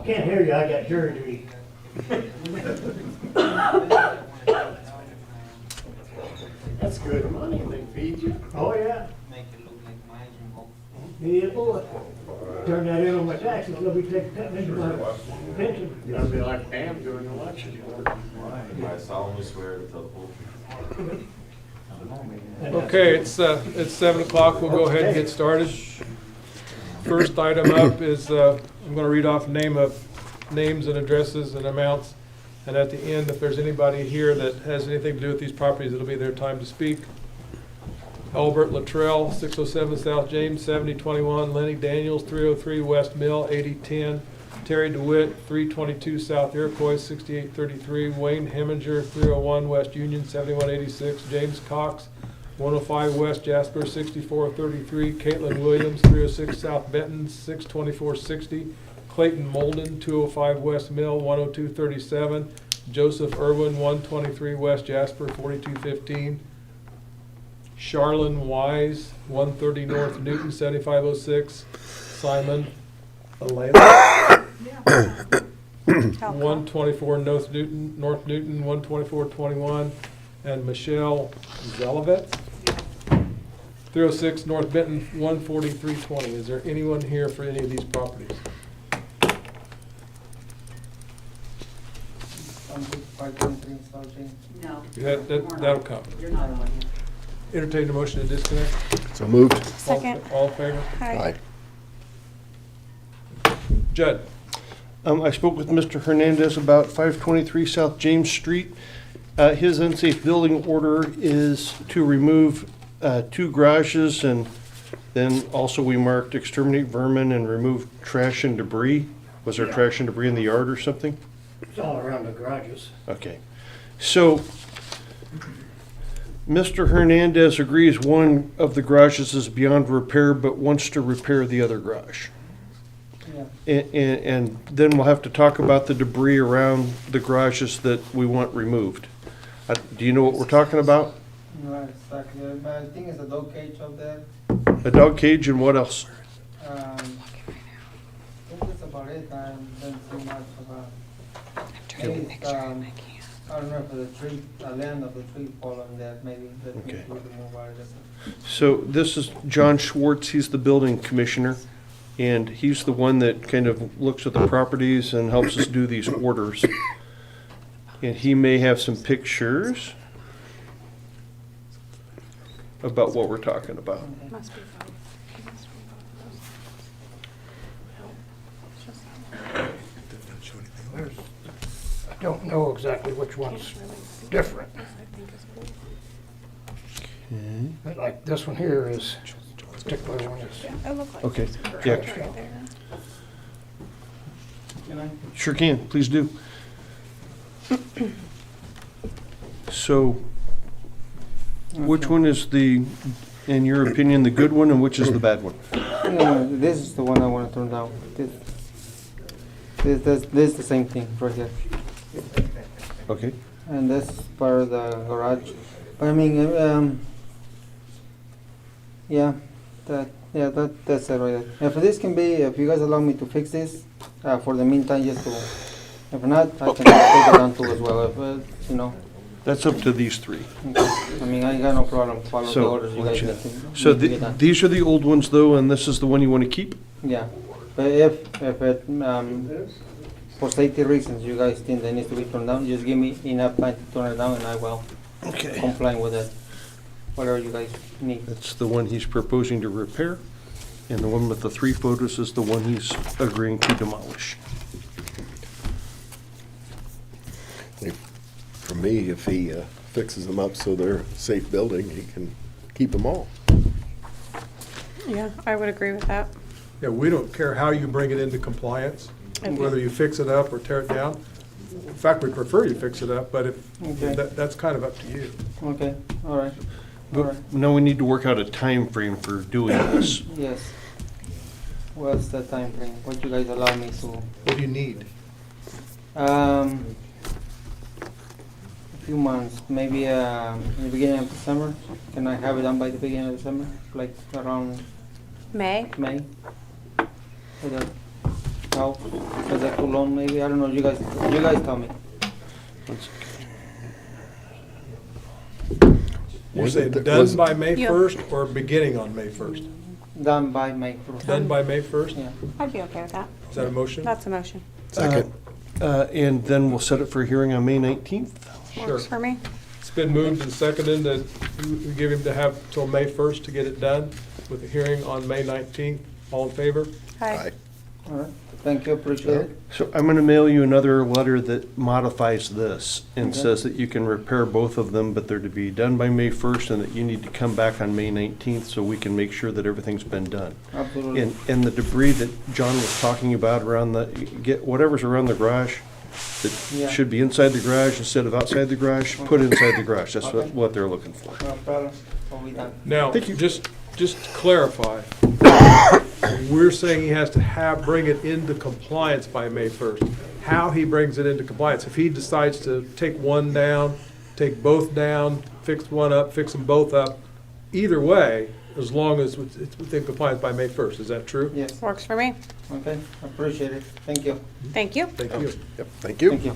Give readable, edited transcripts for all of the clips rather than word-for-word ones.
Can't hear you, I got jury duty. That's good money, they feed you. Oh, yeah. Make it look like mine and go. Yeah, boy. Turn that in on my taxes, they'll be taking that into my pension. That'd be like Pam doing election work. I solemnly swear to tell the truth. Okay, it's 7 o'clock. We'll go ahead and get started. First item up is, I'm going to read off names and addresses and amounts. And at the end, if there's anybody here that has anything to do with these properties, it'll be their time to speak. Albert Luttrell, 607 South James, 7021. Lenny Daniels, 303 West Mill, 8010. Terry DeWitt, 322 South Iroquois, 6833. Wayne Heminger, 301 West Union, 7186. James Cox, 105 West Jasper, 6433. Caitlin Williams, 306 South Benton, 62460. Clayton Molden, 205 West Mill, 10237. Joseph Irwin, 123 West Jasper, 4215. Charlene Wise, 130 North Newton, 7506. Simon Alayla, 124 North Newton, 12421. And Michelle Zelovitz, 306 North Benton, 14320. Is there anyone here for any of these properties? No. That'll come. You're not on here. Entertain a motion to disconnect. So moved. Second. All in favor? Hi. Judd? I spoke with Mr. Hernandez about 523 South James Street. His unsafe building order is to remove 2 garages, and then also we marked exterminate vermin and remove trash and debris. Was there trash and debris in the yard or something? It's all around the garages. Okay. So, Mr. Hernandez agrees one of the garages is beyond repair, but wants to repair the other garage. Yeah. And then we'll have to talk about the debris around the garages that we want removed. Do you know what we're talking about? No, exactly. But I think it's a dog cage up there. A dog cage and what else? I think that's about it. I don't see much about. Maybe it's, I don't know if the tree, the land of the tree fall on that, maybe that Okay. needs to be removed or something. So this is John Schwartz, he's the building commissioner, and he's the one that kind of looks at the properties and helps us do these orders. And he may have some pictures about what we're talking about. Must be both. It must be both of those. I don't know exactly which one's different. Okay. But like this one here is, particular one is. It looked like Okay. there's some Yeah. garage right there. Can I? Sure can, please do. So, which one is the, in your opinion, the good one, and which is the bad one? No, this is the one I want to turn down. This is the same thing right here. Okay. And this is part of the garage. But I mean, that's it right there. If this can be, if you guys allow me to fix this, for the meantime, just to, if not, I can take it down too as well, if, you know. That's up to these three. Okay. I mean, I got no problem following the So, orders you guys need to. So need to get done. these are the old ones though, and this is the one you want to keep? Yeah, but if it, for safety reasons, you guys think that needs to be turned down, just give me enough time to turn it down and I will Okay. comply with it, whatever you guys need. That's the one he's proposing to repair, and the one with the 3 photos is the one he's agreeing to demolish. For me, if he fixes them up so they're a safe building, he can keep them all. Yeah, I would agree with that. Yeah, we don't care how you bring it into compliance, whether you fix it up or tear it down. In fact, we prefer you fix it up, but if, Okay. that's kind of up to you. Okay, all right, all But right, now we need to work out a time frame for doing this. yes. What's the time frame? What you guys allow me to? What do you need? If few months, maybe in the beginning of December. Can I have it done by the beginning of December, like around May? May? Would that help? Is that too long maybe? I don't know, you guys tell me. You're Was saying it- done was- by May Yeah. 1st or beginning on May 1st? Done by May 1st. Done by May 1st? Yeah. I'd be okay with that. Is that a motion? That's a motion. Second. And then we'll set it for a hearing on May 19th. Sure. Works for me. It's been moved and seconded that we give him to have till May 1st to get it done with a hearing on May 19th. All in favor? Aye. All right, thank you, appreciate it. So I'm gonna mail you another letter that modifies this and Okay. says that you can repair both of them, but they're to be done by May 1st and that you need to come back on May 19th so we can make sure that everything's been done. Absolutely. And the debris that John was talking about around get whatever's around the garage, Yeah. that should be inside the garage instead of outside the garage, put it inside the garage. That's Okay. what they're looking for. No problem, will be done. Now, Thank you. just to clarify, we're saying he has to bring it into compliance by May 1st. How he brings it into compliance, if he decides to take one down, take both down, fix one up, fix them both up, either way, as long as it's within compliance by May 1st, is that true? Yes, Works for me. okay, appreciate it, thank you, Thank you. Thank you. Yep, thank you. thank you,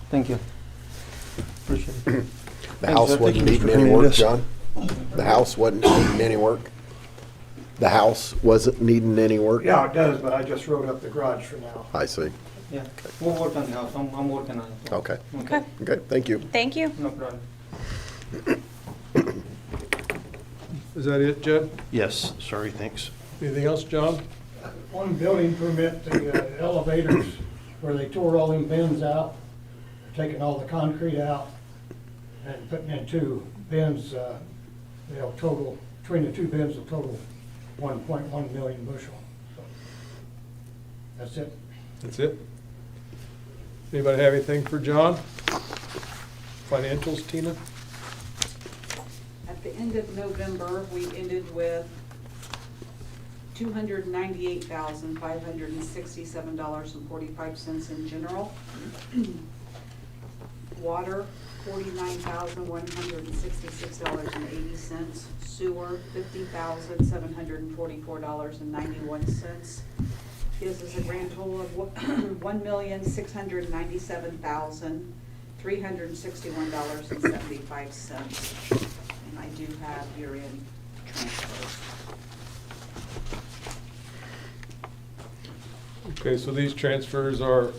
thank you. Appreciate it. The house Thank wasn't you, needing Mr. any work, Hernandez. John? The house wasn't needing any work? The house wasn't needing any work? Yeah, it does, but I just wrote up the garage for now. I see. Yeah, we'll work on the house, I'm working on it. Okay, Okay. okay, thank you. Thank you. No problem. Is that it, Jed? Yes, sorry, thanks. Anything else, John? One building permit, the elevators, where they tore all them bins out, taking all the concrete out, and putting in two bins, they'll total, between the two bins, will total 1.1 million bushel. So, that's it. That's it? Anybody have anything for John? Financials, Tina? At the end of November, we ended with $298,567.45 in general. Water, $49,166.80. Sewer, $50,744.91. Gives us a grand total of $1,697,361.75. And I do have year-end transfers. Okay, so these transfers are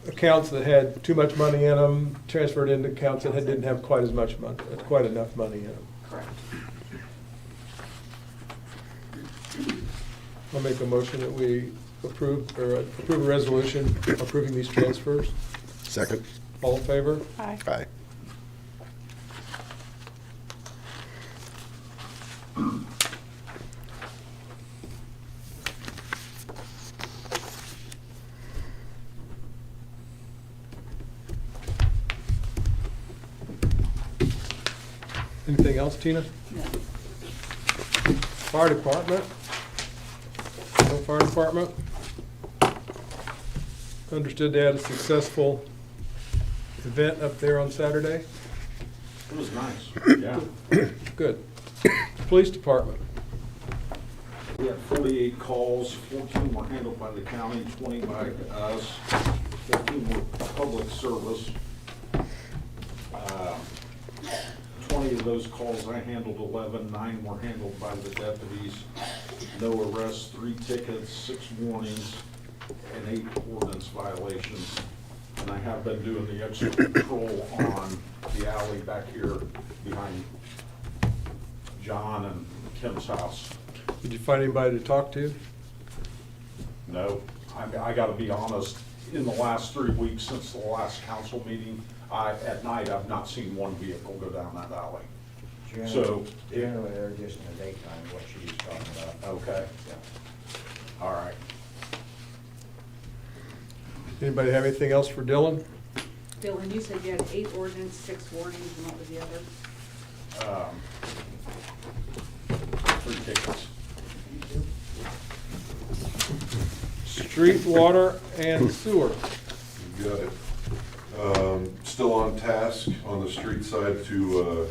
accounts that had too much money in them, transferred into accounts that didn't have quite as much money, quite enough money in them. Correct. I'll make a motion that we approve a resolution approving these transfers. Second? All in favor? Aye. Aye. Anything else, Tina? No. Fire department? No fire department? Understood they had a successful event up there on Saturday? It was nice, yeah. Good. Police department? We had 48 calls, 14 were handled by the county, 20 by us, 14 were public service. 20 of those calls I handled, 11, 9 were handled by the deputies. No arrests, 3 tickets, 6 warnings, and 8 ordinance violations. And I have been doing the extra patrol on the alley back here behind John and Kim's house. Did you find anybody to talk to? No, I gotta be honest, in the last 3 weeks since the last council meeting, at night, I've not seen one vehicle go down that alley. So, Generally, they're just in the daytime, what she's talking about. okay, all right. Anybody have anything else for Dylan? Dylan, you said you had 8 ordinance, 6 warnings, and what was the other? 3 tickets. Street, water, and sewer. Good. Still on task on the street side to,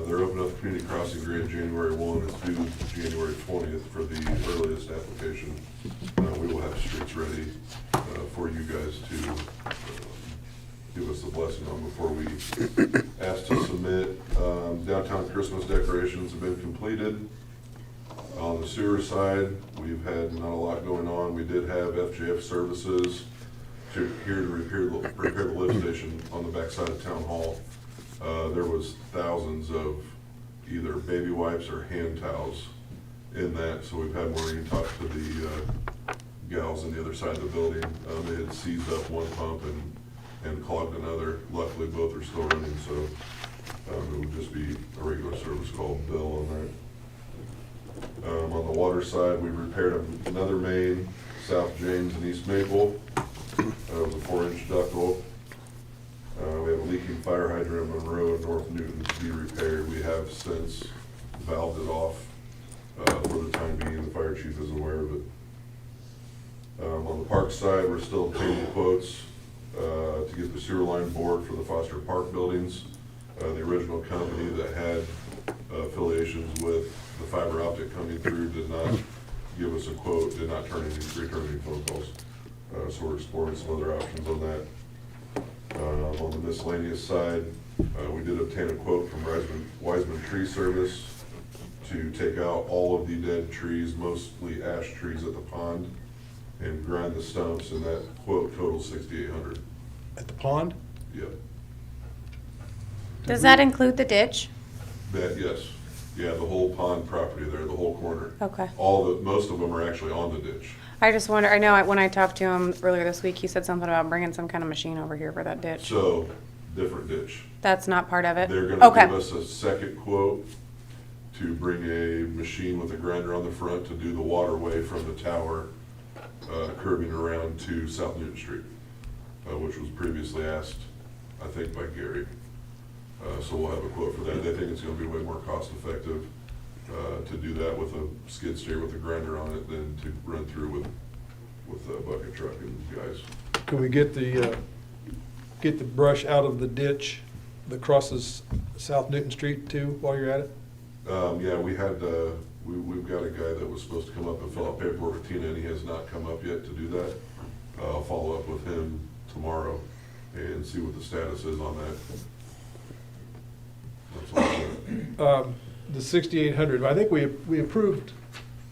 they're opening up the community crossing grant January 1. It's due January 20th for the earliest application. We will have streets ready for you guys to give us the blessing on before we ask to submit. Downtown Christmas decorations have been completed. On the sewer side, we've had not a lot going on. We did have FJF services here to repair the lift station on the backside of Town Hall. There was thousands of either baby wipes or hand towels in that, so we've had Maureen talk to the gals on the other side of the building. They had seized up one pump and clogged another. Luckily, both are still running, so it would just be a regular service call bill on that. On the water side, we repaired another main, South James and East Maple. It was a 4-inch ductile. We have a leaking fire hydrant on Monroe and North Newton to be repaired. We have since valved it off for the time being. The fire chief is aware of it. On the park side, we're still obtaining quotes to get the sewer line bored for the Foster Park buildings. The original company that had affiliations with the fiber optic coming through did not give us a quote, did not return any phone calls. So we're exploring some other options on that. On the miscellaneous side, we did obtain a quote from Wiseman Tree Service to take out all of the dead trees, mostly ash trees at the pond, and grind the stumps, and that quote totals $6,800. At the pond? Yep. Does that include the ditch? That, yes. Yeah, the whole pond property there, the whole corner. Okay. Most of them are actually on the ditch. I just wonder, I know when I talked to him earlier this week, he said something about bringing some kind of machine over here for that ditch. So, different ditch. That's not part of it? They're gonna Okay. give us a second quote to bring a machine with a grinder on the front to do the waterway from the tower, curving around to South Newton Street, which was previously asked, I think, by Gary. So we'll have a quote for that. They think it's gonna be way more cost effective to do that with a skid steer with a grinder on it than to run through with a bucket truck and guys. Can we get the brush out of the ditch that crosses South Newton Street too, while you're at it? Yeah, we had, we've got a guy that was supposed to come up and fill out paperwork with Tina, and he has not come up yet to do that. I'll follow up with him tomorrow and see what the status is on that. That's all. The 6,800, I think we approved.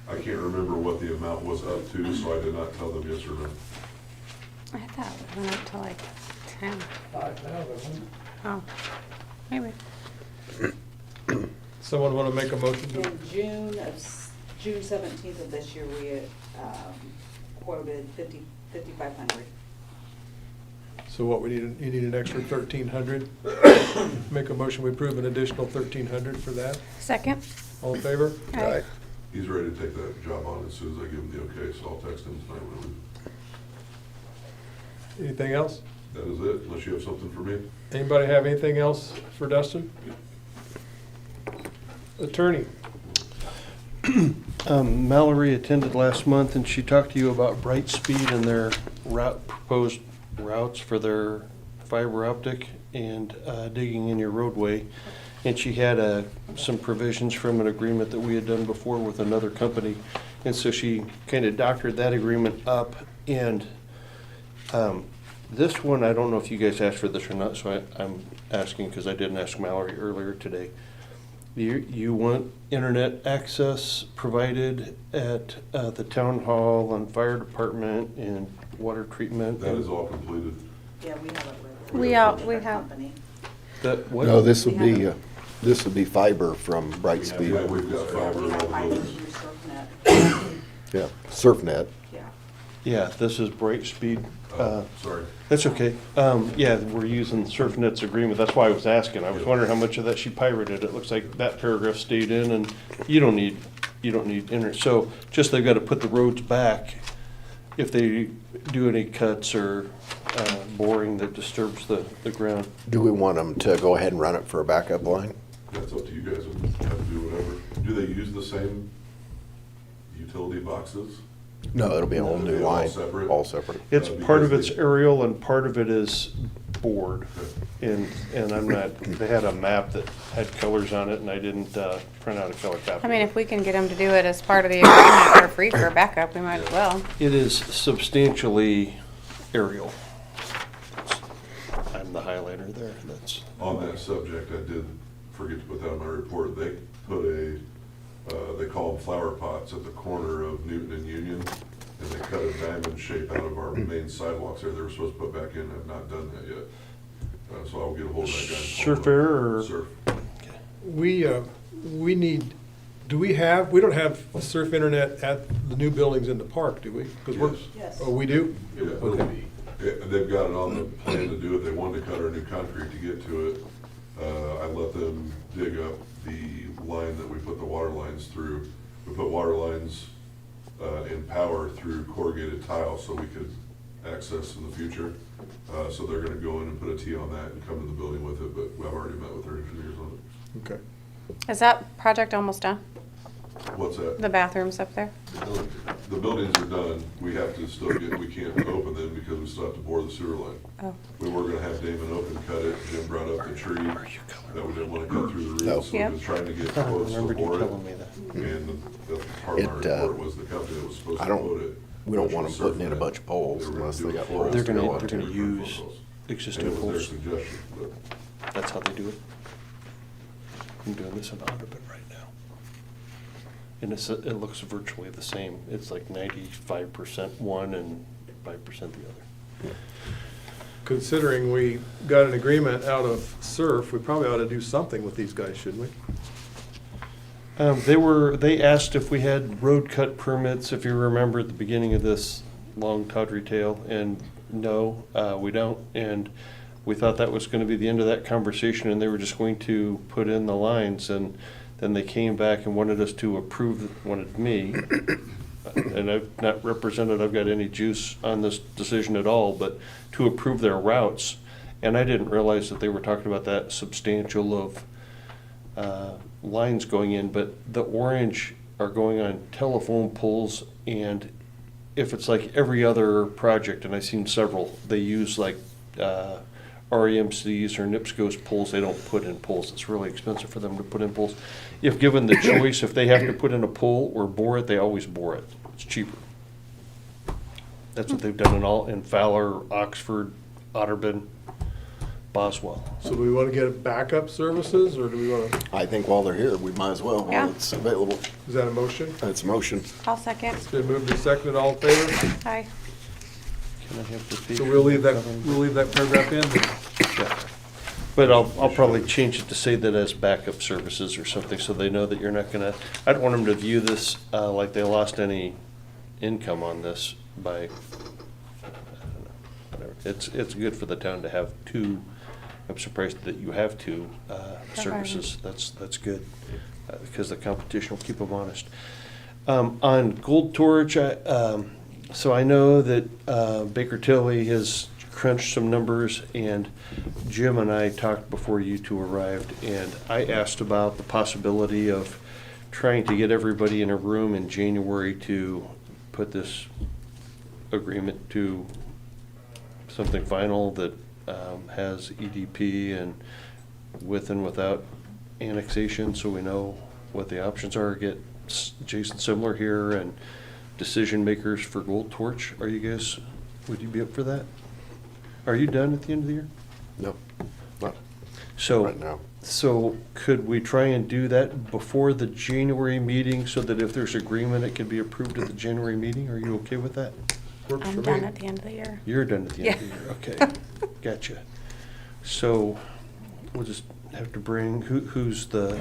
I can't remember what the amount was up to, so I did not tell them yes or no. I thought it went up to like 10. 5,000. Oh, maybe. Someone want to make a motion to? In June 17th of this year, we had quoted 5,500. So what, you need an extra 1,300? Make a motion, we approve an additional 1,300 for that. Second? All in favor? Aye. He's ready to take that job on as soon as I give him the okay, so I'll text him tonight when we leave. Anything else? That is it, unless you have something for me. Anybody have anything else for Dustin? Attorney? Mallory attended last month and she talked to you about Brightspeed and their proposed routes for their fiber optic and digging in your roadway. And she had some provisions from an agreement that we had done before with another company. And so she kind of doctored that agreement up. And this one, I don't know if you guys asked for this or not, so I'm asking because I didn't ask Mallory earlier today. You want internet access provided at the town hall and fire department and water treatment? That is all completed. Yeah, we have it with. We have. Company. That, what? No, this would be fiber from Yeah, Brightspeed. we've got fiber We in all have the fiber buildings. through SurfNet. Yeah, SurfNet. Yeah. Yeah, this is Brightspeed. Sorry. That's okay. Yeah, we're using SurfNet's agreement. That's why I was asking. I was wondering how much of that she pirated. It looks like that paragraph stayed in and you don't need internet. So just they've got to put the roads back if they do any cuts or boring that disturbs the ground. Do we want them to go ahead and run it for a backup line? That's up to you guys, and have to do whatever. Do they use the same utility boxes? No, it'll be a whole They'll new be all line. separate? All separate. It's part of it's aerial and part of it is board. And I'm not, they had a map that had colors on it, and I didn't print out a color copy. I mean, if we can get them to do it as part of the agreement for free for backup, we might as well. It is substantially aerial. I'm the highlighter there, that's. On that subject, I did forget to put that in my report. They put they call them flower pots at the corner of Newton and Union, and they cut a diamond shape out of our main sidewalks there. They were supposed to put back in, have not done that yet. So I'll get a hold of that guy. Surf Air or? Surf. We need, we don't have surf internet at the new buildings in the park, do we? 'Cause we're- Yes. Oh, we do? Yeah, Okay. they've got it on the plan to do it. They wanted to cut our new concrete to get to it. I let them dig up the line that we put the water lines through. We put water lines in power through corrugated tile so we could access in the future. So they're gonna go in and put a T on that and come to the building with it, but I've already met with their engineers on it. Okay. Is that project almost done? What's that? The bathrooms up there? The buildings are done. We have to still we can't open them because we still have to bore the sewer line. Oh. We were gonna have Damon open cut it. Jim brought up the tree that we didn't wanna cut through the No. roots, so Yep. we was trying to get I quotes to remembered you bore it. telling me that. And the part of my It, report was the company that was supposed I to don't- quote it. we don't which want was them putting in a Surfnet. bunch of poles They were unless gonna they do got it for us. They're They gonna- wanted they're gonna to do it for use phone calls. existing And it was their poles. suggestion, but That's how they do it. I'm doing this in Audubon right now. And it looks virtually the same. It's like 95% one and 5% the other. Considering we got an agreement out of surf, we probably ought to do something with these guys, shouldn't we? They asked if we had road cut permits, if you remember at the beginning of this long tawdry tale, and no, we don't. And we thought that was gonna be the end of that conversation, and they were just going to put in the lines, and then they came back and wanted us to approve, wanted me, and I've not represented, I've got any juice on this decision at all, but to approve their routes. And I didn't realize that they were talking about that substantial of lines going in, but the orange are going on telephone poles, and if it's like every other project, and I've seen several, they use like REMC's or NIPSCO's poles, they don't put in poles. It's really expensive for them to put in poles. If given the choice, if they have to put in a pole or bore it, they always bore it. It's cheaper. That's what they've done in Fowler, Oxford, Otterburn, Boswell. So do we want to get backup services, or do we want to, I think while they're here, we might as well, Yeah. while it's available. is that a motion? It's a motion. I'll second. It's been moved and seconded, all in favor? Hi. Can I have the So page? we'll leave that paragraph in? Yeah. But I'll probably change it to say that as backup services or something, so they know that you're not gonna, I don't want them to view this like they lost any income on this by, I don't know, whatever. It's good for the town to have two. I'm surprised that you have two services. That's good, because the competition will keep them honest. On Gold Torch, so I know that Baker Tilly has crunched some numbers, and Jim and I talked before you two arrived, and I asked about the possibility of trying to get everybody in a room in January to put this agreement to something final that has EDP and with and without annexation, so we know what the options are. Get Jason Simler here and decision makers for Gold Torch. Are you guys, would you be up for that? Are you done at the end of the year? No, not So, right now. so could we try and do that before the January meeting so that if there's agreement, it can be approved at the January meeting? Are you okay with that? Works for I'm me. done at the end of the year. You're done at the end of the year, okay. Gotcha. So we'll just have to bring, who's the,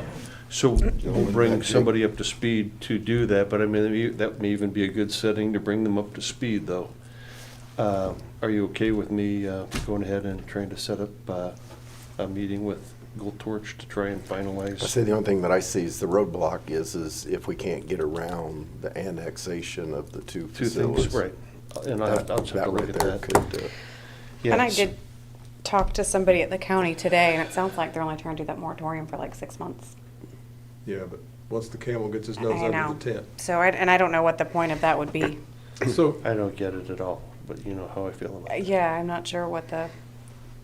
so we'll bring somebody up to speed to do that, but I mean, that may even be a good setting to bring them up to speed, though. Are you okay with me going ahead and trying to set up a meeting with Gold Torch to try and finalize? I say the only thing that I see is the roadblock is if we can't get around the annexation of the two Two facilities. things, right. And I'll just have to That look right at there that. could, And I Yes. did talk to somebody at the county today, and it sounds like they're only trying to do that moratorium for like 6 months. Yeah, but once the camel gets his nose I under know. the tent. So, I don't know what the point of that would be. So, I don't get it at all, but you know how I feel about it. Yeah, I'm not sure what the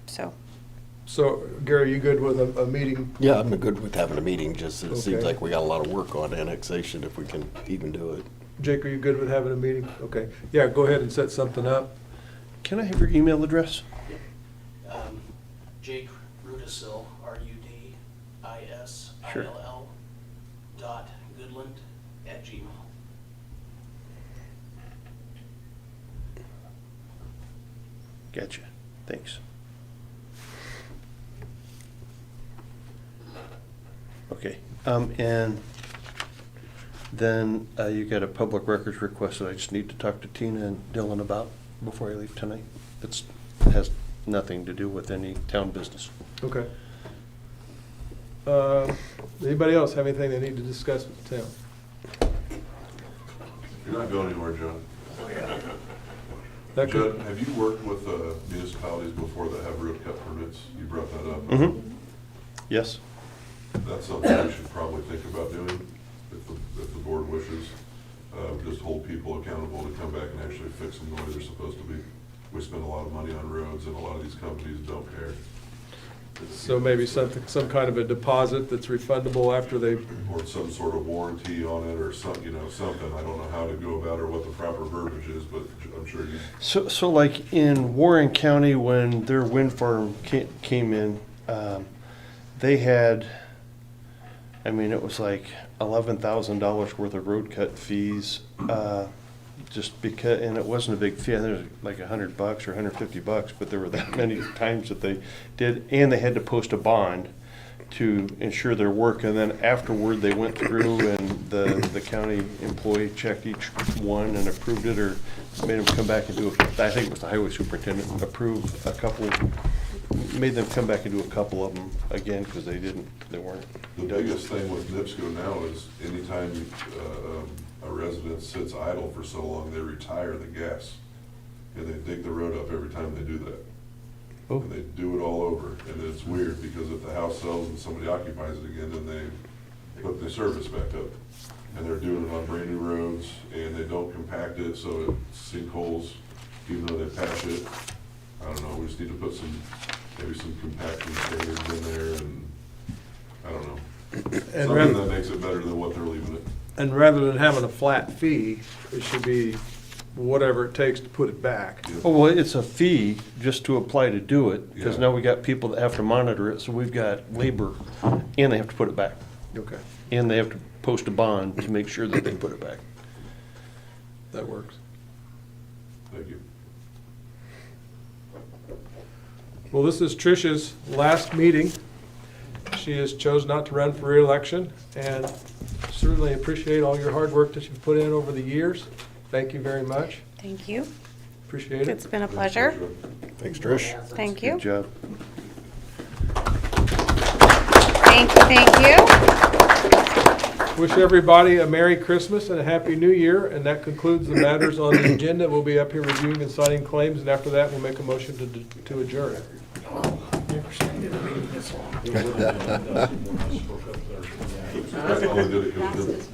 So, Gary, you good with a meeting? Yeah, I'm good with having a meeting, just it seems Okay. like we got a lot of work on annexation if we can even do it. Jake, are you good with having a meeting? Okay. Yeah, go ahead and set something up. Can I have your email address? Jake Rudisil, RUDISILL dot Goodland at Gmail. Gotcha. Thanks. Okay, and then you got a public records request that I just need to talk to Tina and Dylan about before I leave tonight. It has nothing to do with any town business. Okay. Anybody else have anything they need to discuss with the town? You're not going anywhere, John. That could- Judd, have you worked with municipalities before that have road cut permits? You brought that up. Mm-hmm. Yes. That's something we should probably think about doing, if the board wishes. Just hold people accountable to come back and actually fix them the way they're supposed to be. We spend a lot of money on roads, and a lot of these companies don't care. So maybe something, some kind of a deposit that's refundable after they, Or some sort of warranty on it, or some, something. I don't know how to go about it or what the proper verbiage is, but I'm sure you. So like in Warren County, when their wind farm came in, they had, I mean, it was like $11,000 worth of road cut fees, just because, and it wasn't a big fee. There was like $100 or $150, but there were that many times that they did, and they had to post a bond to ensure their work. And then afterward, they went through and the county employee checked each one and approved it, or made them come back and do it. I think it was the highway superintendent approved a couple, made them come back and do a couple of them again because they weren't. The biggest thing with NIPSCO now is anytime a resident sits idle for so long, they retire the gas. And they dig the road up every time they do that. Oh. And they do it all over. And it's weird because if the house sells and somebody occupies it again, then they put the service back up. And they're doing it on brand new roads, and they don't compact it, so it sinkholes, even though they patch it. I don't know, we just need to put maybe some compaction standards in there, and I don't know. and Something that rather, makes it better than what they're leaving it. and rather than having a flat fee, it should be whatever it takes to put it back. Oh, well, it's a fee just to apply to do it, because Yeah. now we got people that have to monitor it, so we've got labor, and they have to put it back. Okay, And they have to post a bond to make sure that they put it back. that works. Thank you. Well, this is Tricia's last meeting. She has chosen not to run for re-election, and certainly appreciate all your hard work that you've put in over the years. Thank you very much. Thank you. Appreciate It's it. been a pleasure. Thanks, Trish. Thank you. Good job. Thank you, thank you. Wish everybody a Merry Christmas and a Happy New Year, and that concludes the matters on the agenda. We'll be up here reviewing and signing claims, and after that, we'll make a motion to adjourn. Never seen a meeting this long. That's all I did, it was-